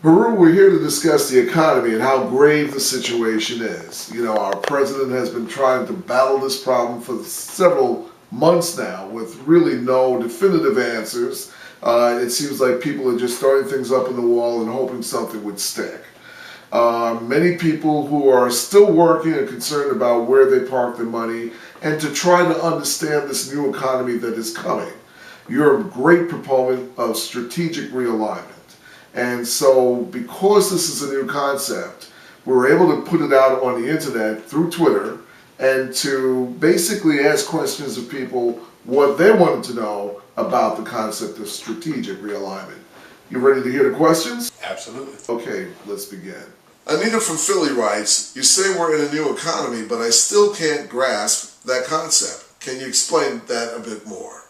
Haru, we're here to discuss the economy and how grave the situation is. You know, our president has been trying to battle this problem for several months now with really no definitive answers. It seems like people are just throwing things up in the wall and hoping something would stick. Many people who are still working are concerned about where they park their money and to try to understand this new economy that is coming. You're a great proponent of strategic realignment. And so because this is a new concept, we were able to put it out on the internet through Twitter and to basically ask questions of people what they wanted to know about the concept of strategic realignment. You ready to hear the questions? Absolutely. Okay, let's begin. Anita from Philly writes, "You say we're in a new economy, but I still can't grasp that concept. Can you explain that a bit more?"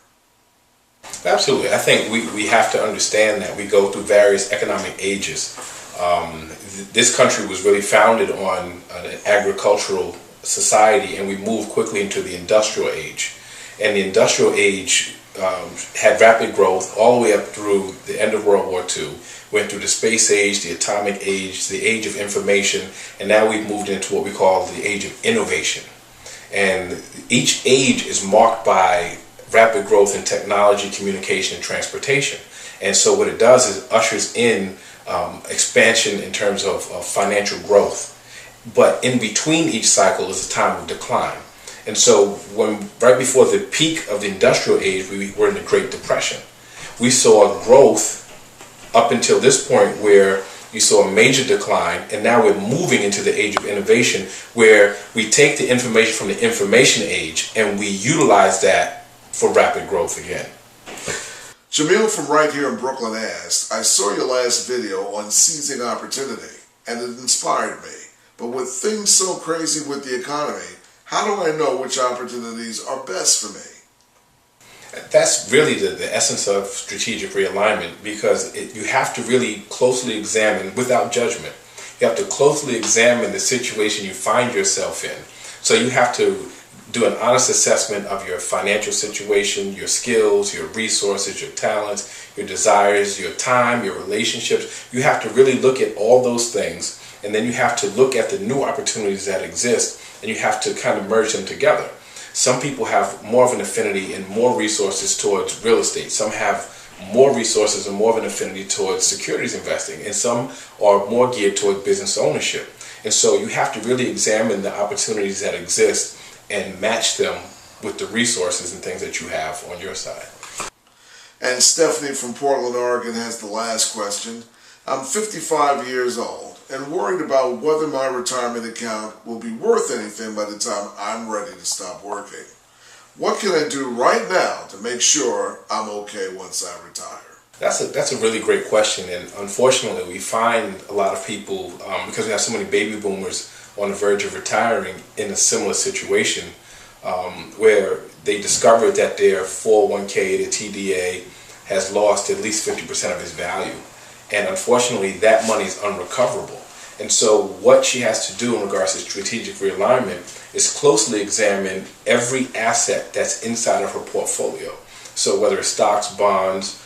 Absolutely. I think we have to understand that we go through various economic ages. This country was really founded on an agricultural society, and we moved quickly into the industrial age. And the industrial age had rapid growth all the way up through the end of World War II. Went through the space age, the atomic age, the age of information, and now we've moved into what we call the age of innovation. And each age is marked by rapid growth in technology, communication, and transportation. And so what it does is ushers in expansion in terms of financial growth. But in between each cycle is a time of decline. And so right before the peak of the industrial age, we were in the Great Depression. We saw growth up until this point where you saw a major decline, and now we're moving into the age of innovation where we take the information from the information age and we utilize that for rapid growth again. Jamil from right here in Brooklyn asked, "I saw your last video on seizing opportunity and it inspired me. But with things so crazy with the economy, how do I know which opportunities are best for me?" That's really the essence of strategic realignment, because you have to really closely examine, without judgment, you have to closely examine the situation you find yourself in. So you have to do an honest assessment of your financial situation, your skills, your resources, your talents, your desires, your time, your relationships. You have to really look at all those things, and then you have to look at the new opportunities that exist, and you have to kind of merge them together. Some people have more of an affinity and more resources towards real estate. Some have more resources and more of an affinity towards securities investing, and some are more geared toward business ownership. And so you have to really examine the opportunities that exist and match them with the resources and things that you have on your side. And Stephanie from Portland, Oregon has the last question. "I'm 55 years old and worried about whether my retirement account will be worth anything by the time I'm ready to stop working. What can I do right now to make sure I'm okay once I retire?" That's a really great question, and unfortunately we find a lot of people, because we have so many baby boomers on the verge of retiring, in a similar situation where they discover that their 401k, their TDA, has lost at least 50% of its value. And unfortunately, that money is unrecoverable. And so what she has to do in regards to strategic realignment is closely examine every asset that's inside of her portfolio. So whether it's stocks, bonds,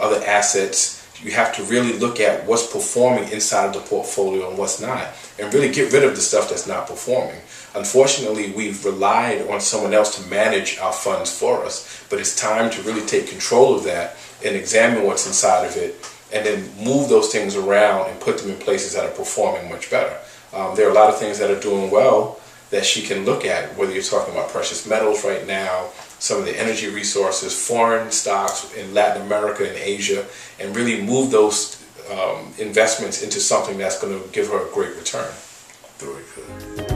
other assets, you have to really look at what's performing inside of the portfolio and what's not, and really get rid of the stuff that's not performing. Unfortunately, we've relied on someone else to manage our funds for us, but it's time to really take control of that and examine what's inside of it, and then move those things around and put them in places that are performing much better. There are a lot of things that are doing well that she can look at, whether you're talking about precious metals right now, some of the energy resources, foreign stocks in Latin America and Asia, and really move those investments into something that's going to give her a great return. Very good.